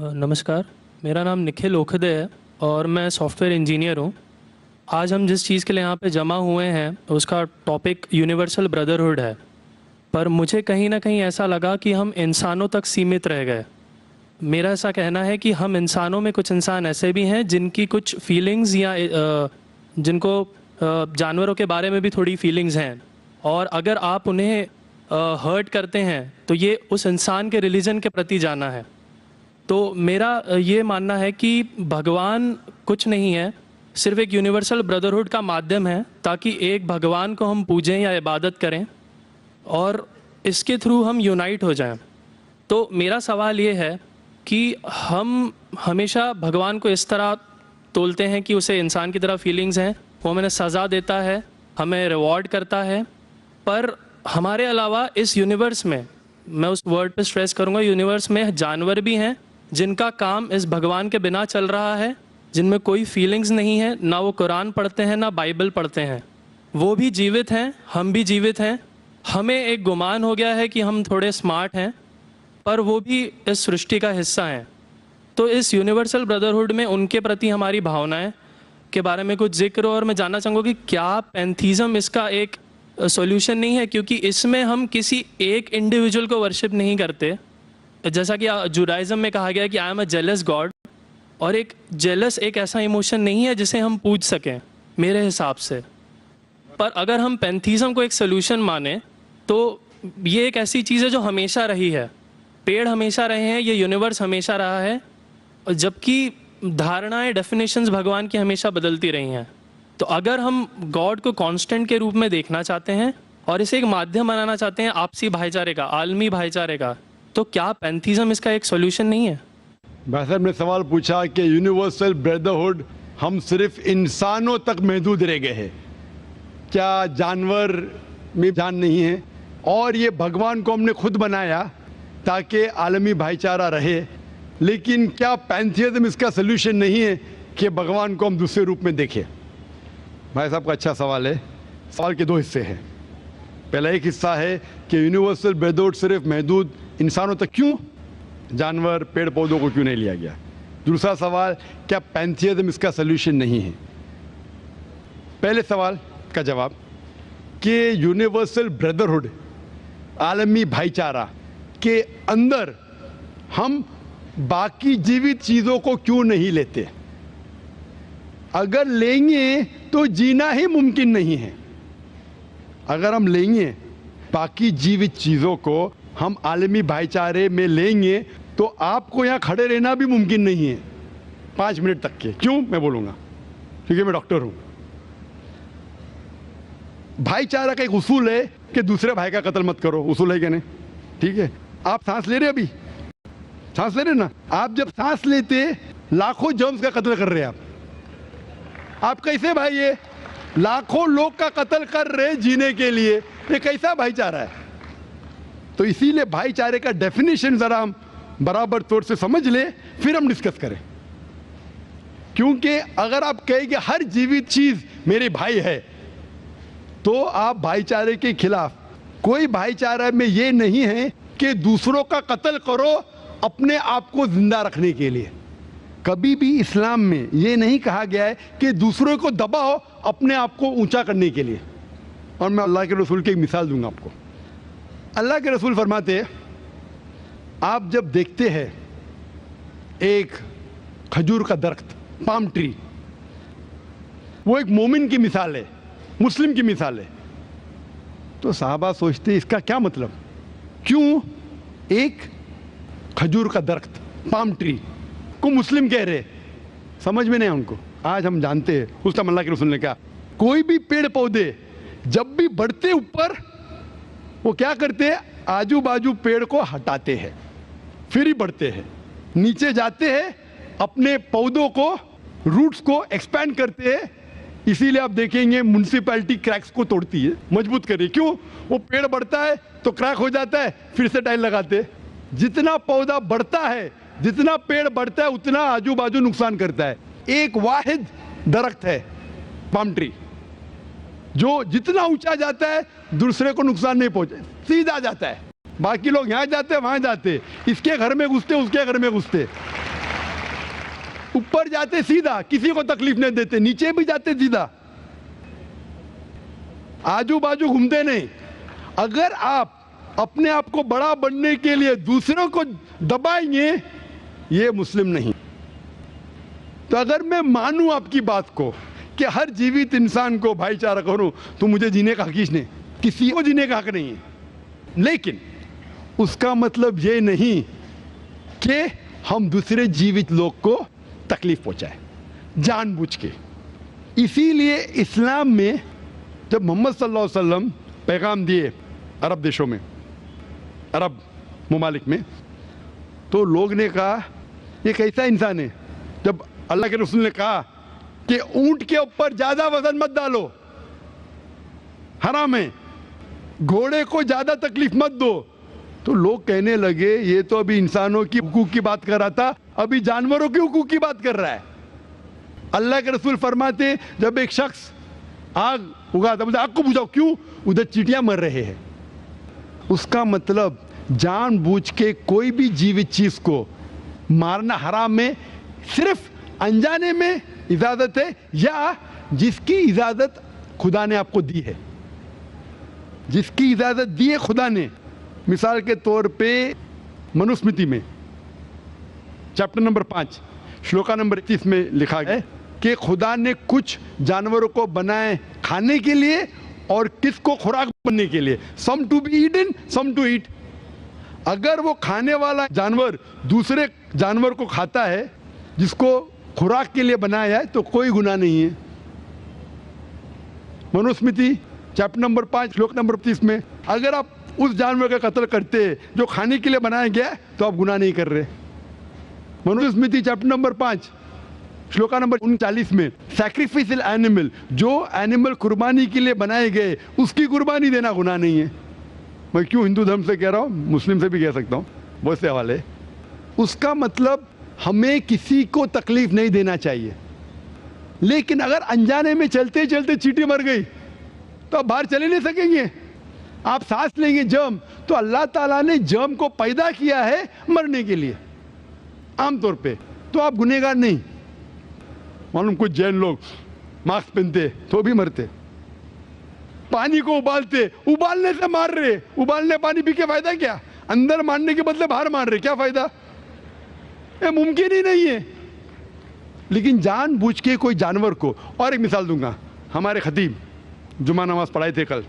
नमस्कार, मेरा नाम निखिल ओखदे है और मैं सॉफ्टवेयर इंजीनियर हूँ। आज हम जिस चीज़ के लिए यहाँ पे जमा हुए हैं उसका टॉपिक यूनिवर्सल ब्रदरहुड है। पर मुझे कहीं ना कहीं ऐसा लगा कि हम इंसानों तक सीमित रह गए। मेरा ऐसा कहना है कि हम इंसानों में कुछ इंसान ऐसे भी हैं जिनकी कुछ फीलिंग्स या जिनको जानवरों के बारे में भी थोड़ी फीलिंग्स हैं, और अगर आप उन्हें हर्ट करते हैं तो ये उस इंसान के रिलीजन के प्रति जाना है। तो मेरा ये मानना है कि भगवान कुछ नहीं है, सिर्फ एक यूनिवर्सल ब्रदरहुड का माध्यम है ताकि एक भगवान को हम पूजें या इबादत करें और इसके थ्रू हम यूनाइट हो जाएं। तो मेरा सवाल ये है कि हम हमेशा भगवान को इस तरह तोलते हैं कि उसे इंसान की तरह फीलिंग्स हैं, वो हमें सज़ा देता है, हमें रिवॉर्ड करता है, पर हमारे अलावा इस यूनिवर्स में, मैं उस वर्ड पे स्ट्रेस करूँगा, यूनिवर्स में जानवर भी हैं जिनका काम इस भगवान के बिना चल रहा है, जिनमें कोई फीलिंग्स नहीं है, ना वो कुरान पढ़ते हैं ना बाइबल पढ़ते हैं। वो भी जीवित हैं, हम भी जीवित हैं। हमें एक गुमान हो गया है कि हम थोड़े स्मार्ट हैं, पर वो भी इस सृष्टि का हिस्सा हैं। तो इस यूनिवर्सल ब्रदरहुड में उनके प्रति हमारी भावनाएं के बारे में कुछ जिक्र, और मैं जानना चाहूँगा कि क्या पैंथीज़म इसका एक सॉल्यूशन नहीं है, क्योंकि इसमें हम किसी एक इंडिविजुअल को वर्शिप नहीं करते। जैसा कि जुडाइज़म में कहा गया है कि I am a jealous God, और एक जेलस एक ऐसा इमोशन नहीं है जिसे हम पूज सकें मेरे हिसाब से। पर अगर हम पैंथीज़म को एक सोल्यूशन माने तो ये एक ऐसी चीज़ है जो हमेशा रही है। पेड़ हमेशा रहे हैं, ये यूनिवर्स हमेशा रहा है, और जबकि धारणाएं, डेफिनेशंस भगवान की हमेशा बदलती रही हैं। तो अगर हम गॉड को कांस्टेंट के रूप में देखना चाहते हैं और इसे एक माध्यम बनाना चाहते हैं आपसी भाईचारे का, आलमी भाईचारे का, तो क्या पैंथीज़म इसका एक सॉल्यूशन नहीं है? भाई साहब ने सवाल पूछा कि यूनिवर्सल ब्रदरहुड हम सिर्फ इंसानों तक महदूद रह गए हैं, क्या जानवर में जान नहीं है? और ये भगवान को हमने खुद बनाया ताकि आलमी भाईचारा रहे, लेकिन क्या पैंथीज़म इसका सल्यूशन नहीं है कि भगवान को हम दूसरे रूप में देखें? भाई साहब का अच्छा सवाल है। सवाल के दो हिस्से हैं। पहला एक हिस्सा है कि यूनिवर्सल ब्रदरहुड सिर्फ महदूद इंसानों तक क्यों, जानवर पेड़ पौधों को क्यों नहीं लिया गया? दूसरा सवाल, क्या पैंथीज़म इसका सल्यूशन नहीं है? पहले सवाल का जवाब कि यूनिवर्सल ब्रदरहुड, आलमी भाईचारा के अंदर हम बाकी जीवित चीज़ों को क्यों नहीं लेते? अगर लेंगे तो जीना ही मुमकिन नहीं है। अगर हम लेंगे बाकी जीवित चीज़ों को, हम आलमी भाईचारे में लेंगे, तो आपको यहाँ खड़े रहना भी मुमकिन नहीं है 5 मिनट तक के। क्यों मैं बोलूँगा? क्योंकि मैं डॉक्टर हूँ। भाईचारा का एक उसूल है कि दूसरे भाई का कत्ल मत करो, उसूल है क्या नहीं? ठीक है, आप सांस ले रहे अभी, सांस ले रहे ना? आप जब सांस लेते लाखों जर्म्स का कत्ल कर रहे हैं आप कैसे भाई? ये लाखों लोग का कत्ल कर रहे जीने के लिए, ये कैसा भाईचारा है? तो इसीलिए भाईचारे का डेफिनेशन जरा हम बराबर तौर से समझ ले, फिर हम डिस्कस करें। क्योंकि अगर आप कहेंगे हर जीवित चीज मेरे भाई है, तो आप भाईचारे के खिलाफ। कोई भाईचारा में ये नहीं है कि दूसरों का कत्ल करो अपने आप को जिंदा रखने के लिए। कभी भी इस्लाम में ये नहीं कहा गया है कि दूसरों को दबाओ अपने आप को ऊंचा करने के लिए। और मैं अल्लाह के रसूल की एक मिसाल दूंगा आपको। अल्लाह के रसूल फरमाते हैं, आप जब देखते हैं एक खजूर का दरख्त, पाम ट्री, वो एक मोमिन की मिसाल है, मुस्लिम की मिसाल है, तो साहबा सोचते इसका क्या मतलब? क्यों एक खजूर का दरख्त, पाम ट्री को मुस्लिम कह रहे? समझ में नहीं उनको। आज हम जानते हैं, उस टाइम अल्लाह के रसूल ने कहा, कोई भी पेड़ पौधे जब भी बढ़ते ऊपर, वो क्या करते हैं? आजू बाजू पेड़ को हटाते हैं, फिर ही बढ़ते हैं। नीचे जाते हैं, अपने पौधों को, रूट्स को एक्सपैंड करते हैं। इसीलिए आप देखेंगे म्युनिसिपैलिटी क्रैक्स को तोड़ती है, मजबूत कर रही है। क्यों? वो पेड़ बढ़ता है तो क्रैक हो जाता है, फिर से टाइल लगाते हैं। जितना पौधा बढ़ता है, जितना पेड़ बढ़ता है, उतना आजू बाजू नुकसान करता है। एक वाहिद दरख्त है पाम ट्री, जो जितना ऊंचा जाता है दूसरे को नुकसान नहीं पहुंचे, सीधा जाता है। बाकी लोग यहाँ जाते वहां जाते, इसके घर में घुसते उसके घर में घुसते। ऊपर जाते सीधा, किसी को तकलीफ नहीं देते, नीचे भी जाते सीधा, आजू बाजू घूमते नहीं। अगर आप अपने आप को बड़ा बनने के लिए दूसरों को दबाएंगे, ये मुस्लिम नहीं। तो अगर मैं मानूं आपकी बात को कि हर जीवित इंसान को भाईचारा करूं, तो मुझे जीने का हक ही नहीं, किसी को जीने का हक नहीं है। लेकिन उसका मतलब ये नहीं कि हम दूसरे जीवित लोग को तकलीफ पहुंचाए जानबूझ के। इसीलिए इस्लाम में जब मोहम्मद सल्लल्लाहु अलैहि वसल्लम पैगाम दिए अरब देशों में, अरब मुमालिक में, तो लोग ने कहा ये कैसा इंसान है। जब अल्लाह के रसूल ने कहा कि ऊंट के ऊपर ज्यादा वजन मत डालो, हराम है, घोड़े को ज्यादा तकलीफ मत दो, तो लोग कहने लगे ये तो अभी इंसानों की हुकूक की बात कर रहा था, अभी जानवरों के हुकूक की बात कर रहा है। अल्लाह के रसूल फरमाते जब एक शख्स आग उगाता, मुझे आग को बुझाओ, क्यों? उधर चींटियां मर रहे हैं। उसका मतलब जानबूझ के कोई भी जीवित चीज को मारना हराम है, सिर्फ अनजाने में इजाजत है या जिसकी इजाजत खुदा ने आपको दी है, जिसकी इजाजत दी है खुदा ने। मिसाल के तौर पे मनुस्मृति में चैप्टर नंबर 5 श्लोका नंबर 31 में लिखा गया है कि खुदा ने कुछ जानवरों को बनाए खाने के लिए और किसको खुराक बनने के लिए, some to be eaten some to eat. अगर वो खाने वाला जानवर दूसरे जानवर को खाता है जिसको खुराक के लिए बनाया है, तो कोई गुनाह नहीं है। मनुस्मृति चैप्टर नंबर 5 श्लोक नंबर 30 में अगर आप उस जानवर का कत्ल करते जो खाने के लिए बनाया गया है, तो आप गुनाह नहीं कर रहे। Manusmriti chapter number 5 shloka number 39 में सैक्रिफिशियल एनिमल, जो एनिमल कुर्बानी के लिए बनाए गए उसकी कुर्बानी देना गुनाह नहीं है। मैं क्यों हिंदू धर्म से कह रहा हूँ, मुस्लिम से भी कह सकता हूँ, बहुत से हवाले। उसका मतलब हमें किसी को तकलीफ नहीं देना चाहिए। लेकिन अगर अनजाने में चलते चलते चींटी मर गई तो आप बाहर चले नहीं सकेंगे, आप सांस लेंगे जर्म, तो अल्लाह ताला ने जर्म को पैदा किया है मरने के लिए आमतौर पे, तो आप गुनहगार नहीं। मालूम कुछ जैन लोग मास्क पहनते तो भी मरते, पानी को उबालते, उबालने से मार रहे, उबालने पानी पी के फायदा क्या? अंदर मारने के बदले बाहर मार रहे, क्या फायदा? ये मुमकिन ही नहीं है। लेकिन जानबूझ के कोई जानवर को, और एक मिसाल दूंगा, हमारे खतीब जुमा नमाज पढ़ाए थे कल,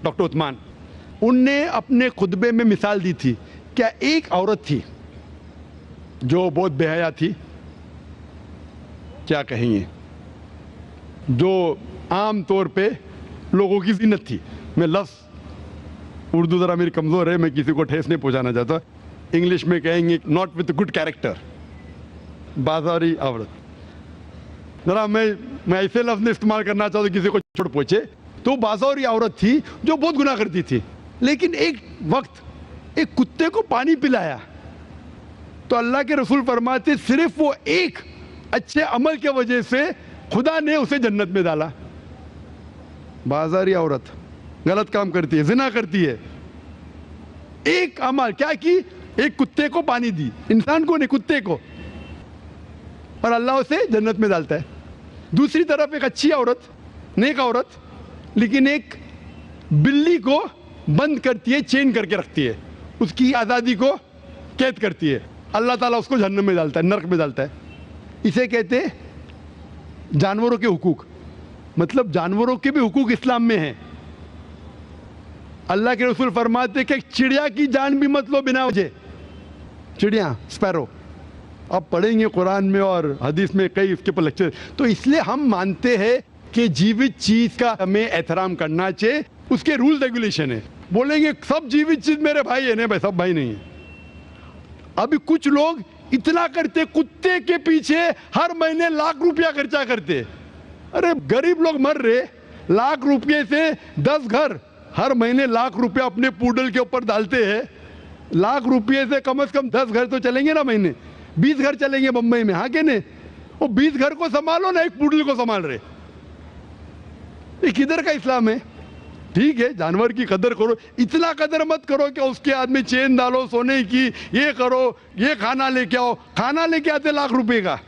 डॉक्टर उस्मान, उनने अपने खुतबे में मिसाल दी थी। क्या एक औरत थी जो बहुत बेहया थी, क्या कहेंगे, जो आम तौर पे लोगों की ज़ीनत थी। मैं लफ्ज़ उर्दू ज़रा मेरी कमज़ोर है, मैं किसी को ठेस नहीं पहुंचाना चाहता, इंग्लिश में कहेंगे नॉट विथ गुड कैरेक्टर, बाजारी औरत। ज़रा मैं ऐसे लफ्ज़ इस्तेमाल करना चाहता हूँ किसी को चोट पहुँचे, तो बाजारी औरत थी जो बहुत गुनाह करती थी। लेकिन एक वक्त एक कुत्ते को पानी पिलाया तो अल्लाह के रसूल फरमाते सिर्फ वो एक अच्छे अमल के वजह से खुदा ने उसे जन्नत में डाला। बाजारी औरत गलत काम करती है, जिना करती है, एक अमल क्या की, एक कुत्ते को पानी दी, इंसान को नहीं कुत्ते को, और अल्लाह उसे जन्नत में डालता है। दूसरी तरफ एक अच्छी औरत, नेक औरत, लेकिन एक बिल्ली को बंद करती है, चेन करके रखती है, उसकी आज़ादी को कैद करती है, अल्लाह ताला उसको जहन्नम में डालता है, नरक में डालता है। इसे कहते हैं जानवरों के हुकूक। मतलब जानवरों के भी हुकूक इस्लाम में हैं। अल्लाह के रसूल फरमाते कि चिड़िया की जान भी मत लो बिना वजह, चिड़िया स्पैरो, आप पढ़ेंगे कुरान में और हदीस में कई इसके पर लेक्चर। तो इसलिए हम मानते हैं कि जीवित चीज का हमें एहतराम करना चाहिए, उसके रूल रेगुलेशन है। बोलेंगे सब जीवित चीज मेरे भाई है, नहीं भाई सब भाई नहीं है। अभी कुछ लोग इतना करते, कुत्ते के पीछे हर महीने लाख रुपया खर्चा करते। अरे गरीब लोग मर रहे, लाख रुपये से 10 घर हर महीने लाख रुपया अपने पूडल के ऊपर डालते हैं। लाख रुपये से कम 10 घर तो चलेंगे ना महीने, 20 घर चलेंगे बम्बई में, हाँ के नहीं? वो 20 घर को संभालो ना, एक पूडल को संभाल रहे। ये किधर का इस्लाम है? ठीक है जानवर की कदर करो, इतना कदर मत करो कि उसके हाथ में चेन डालो सोने की, ये करो, ये खाना लेके आओ। खाना लेके आते लाख रुपए का,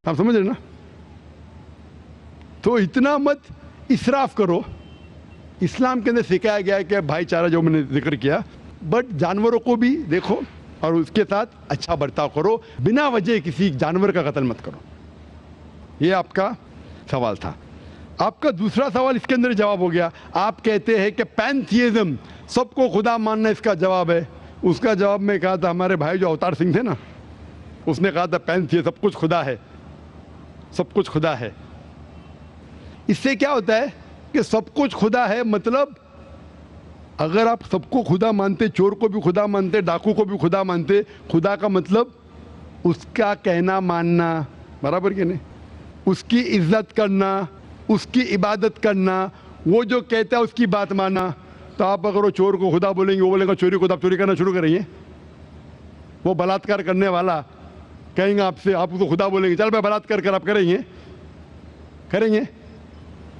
آپ سمجھ رہے نا؟ تو اتنا مت اسراف کرو. اسلام کے اندر سکھایا گیا ہے کہ بھائی چارہ جو میں نے ذکر کیا, بٹ جانوروں کو بھی دیکھو اور اس کے ساتھ اچھا برتاؤ کرو, بنا وجہ کسی جانور کا قتل مت کرو. یہ آپ کا سوال تھا. آپ کا دوسرا سوال اس کے اندر جواب ہو گیا. آپ کہتے ہیں کہ پینتھیزم, سب کو خدا ماننا اس کا جواب ہے. اس کا جواب میں کہا تھا, ہمارے بھائی جو اوتار سنگھ تھے نا, اس نے کہا تھا پینتھیزم سب کچھ خدا ہے, سب کچھ خدا ہے. اس سے کیا ہوتا ہے کہ سب کچھ خدا ہے, مطلب اگر آپ سب کو خدا مانتے, چور کو بھی خدا مانتے, ڈاکو کو بھی خدا مانتے, خدا کا مطلب اس کا کہنا ماننا, برابر کہ نہیں, اس کی عزت کرنا, اس کی عبادت کرنا, وہ جو کہتا ہے اس کی بات ماننا. تو آپ اگر وہ چور کو خدا بولیں گے, وہ بولیں گے چوری کو, آپ چوری کرنا شروع کریں گے. وہ بلاತ್ಕಾರ کرنے والا کہیں گے آپ سے, آپ اس کو خدا بولیں گے, چل میں بلاತ್ಕಾರ کر آپ کریں گے.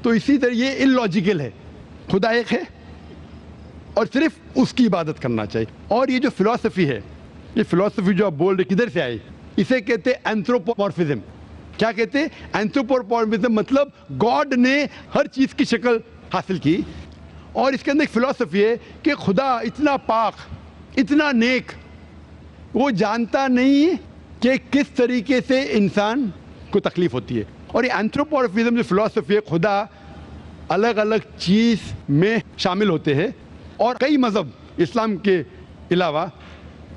تو اسی طرح یہ ان لاجیکل ہے. خدا ایک ہے اور صرف اس کی عبادت کرنا چاہیے. اور یہ جو فلسفی ہے, یہ فلسفی جو آپ بول رہے کدھر سے آئی, اسے کہتے ہیں اینتھروپومورفزم. کیا کہتے ہیں؟ اینتھروپومورفزم مطلب گاڈ نے ہر چیز کی شکل حاصل کی, اور اس کے اندر ایک فلسفی ہے کہ خدا اتنا پاک, اتنا نیک, وہ جانتا نہیں کہ کس طریقے سے انسان کو تکلیف ہوتی ہے. اور یہ اینتھروپومورفزم جو فلسفی ہے, خدا الگ الگ چیز میں شامل ہوتے ہیں. اور کئی مذہب اسلام کے علاوہ,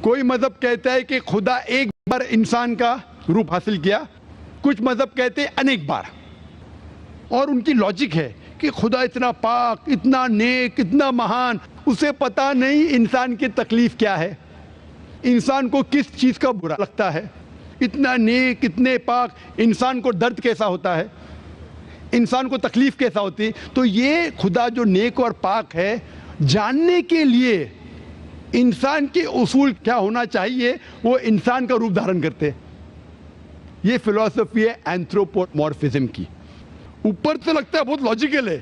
کوئی مذہب کہتا ہے کہ خدا ایک بار انسان کا روپ حاصل کیا, کچھ مذہب کہتے ہیں انیک بار. اور ان کی لاجک ہے کہ خدا اتنا پاک, اتنا نیک, اتنا مہان, اسے پتہ نہیں انسان کی تکلیف کیا ہے, انسان کو کس چیز کا برا لگتا ہے. اتنا نیک, اتنے پاک, انسان کو درد کیسا ہوتا ہے, انسان کو تکلیف کیسا ہوتی. تو یہ خدا جو نیک اور پاک ہے, جاننے کے لیے انسان کے اصول کیا ہونا چاہیے, وہ انسان کا روپ دھارن کرتے. یہ فلسفی ہے اینتھروپومورفزم کی. اوپر سے لگتا ہے بہت لاجیکل ہے,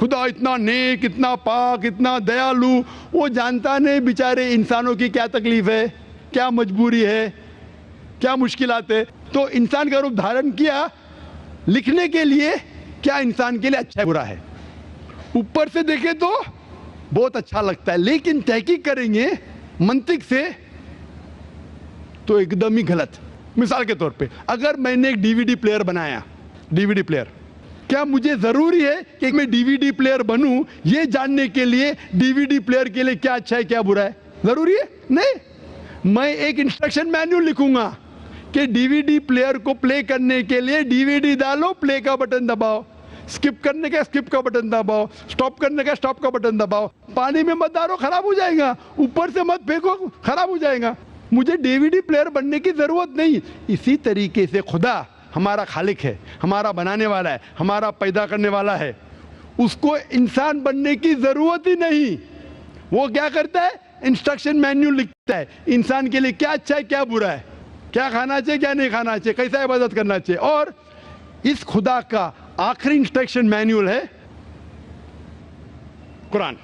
خدا اتنا نیک, اتنا پاک, اتنا دیالو, وہ جانتا نہیں بیچارے انسانوں کی کیا تکلیف ہے, کیا مجبوری ہے, کیا مشکلات ہے. تو انسان کا روپ دھارن کیا لکھنے کے لیے کیا انسان کے لیے اچھا ہے برا ہے. اوپر سے دیکھیں تو بہت اچھا لگتا ہے, لیکن تحقیق کریں گے منطق سے تو ایک دم ہی غلط. مثال کے طور پہ اگر میں نے ایک ڈی وی ڈی پلیئر بنایا, ڈی وی ڈی پلیئر, کیا مجھے ضروری ہے کہ میں ڈی وی ڈی پلیئر بنوں یہ جاننے کے لیے ڈی وی ڈی پلیئر کے لیے کیا اچھا ہے کیا برا ہے؟ ضروری ہے نہیں. میں ایک انسٹرکشن مینیول لکھوں گا کہ ڈی وی ڈی پلیئر کو پلے کرنے کے لیے ڈی وی ڈی ڈالو, پلے کا بٹن دباؤ, سکپ کرنے کا سکپ کا بٹن دباؤ, سٹاپ کرنے کا سٹاپ کا بٹن دباؤ. پانی میں مت ڈالو, خراب ہو جائے گا. اوپر سے مت پھینکو, خراب ہو جائے گا. مجھے ڈی وی ڈی پلیئر بننے کی ضرورت نہیں. اسی طریقے سے خدا ہمارا خالق ہے, ہمارا بنانے والا ہے, ہمارا پیدا کرنے والا ہے, اس کو انسان بننے کی ضرورت ہی نہیں. وہ کیا کرتا ہے؟ انسٹرکشن مینیول لکھتا ہے انسان کے لیے کیا اچھا ہے کیا برا ہے, کیا کھانا چاہیے کیا نہیں کھانا چاہیے, کیسا عبادت کرنا چاہیے. اور اس خدا کا آخری انسٹرکشن مینیول ہے قرآن.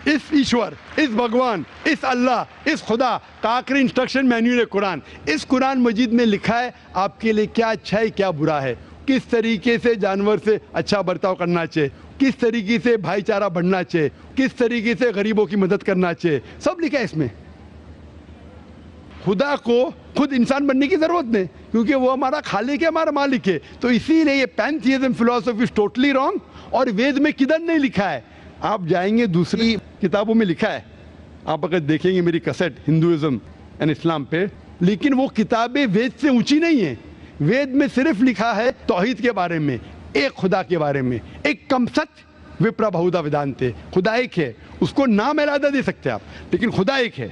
اس ایشور, اس بھگوان, اس اللہ, اس خدا کا آخری انسٹرکشن مینیول ہے قرآن. اس قرآن مجید میں لکھا ہے آپ کے لیے کیا اچھا ہے کیا برا ہے, کس طریقے سے جانور سے اچھا برتاؤ کرنا چاہیے, کس طریقے سے بھائی چارہ بڑھنا چاہیے, کس طریقے سے غریبوں کی مدد کرنا چاہیے, سب لکھا ہے اس میں. خدا کو خود انسان بننے کی ضرورت نہیں, کیونکہ وہ ہمارا خالق ہے, ہمارا مالک ہے. تو اسی لیے یہ پینتھیزم فلسفی از ٹوٹلی رانگ. اور وید میں کدھر نہیں لکھا ہے, آپ جائیں گے دوسری کتابوں میں لکھا ہے, آپ اگر دیکھیں گے میری کیسٹ ہندوازم اینڈ اسلام پہ, لیکن وہ کتابیں وید سے اونچی نہیں ہیں. وید میں صرف لکھا ہے توحید کے بارے میں, ایک خدا کے بارے میں, ایک کم ست وپرا بہودا ویدانتے, خدا ایک ہے. اس کو نام علیحدہ دے سکتے آپ, لیکن خدا ایک ہے,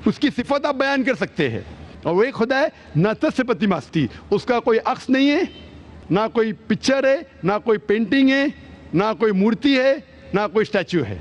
اس کی صفت آپ بیان کر سکتے ہیں. اور وہ ایک خدا ہے نہ تصفتی ماستی, اس کا کوئی عکس نہیں ہے, نہ کوئی پکچر ہے, نہ کوئی پینٹنگ ہے, نہ کوئی مورتی ہے, نہ کوئی اسٹیچو ہے.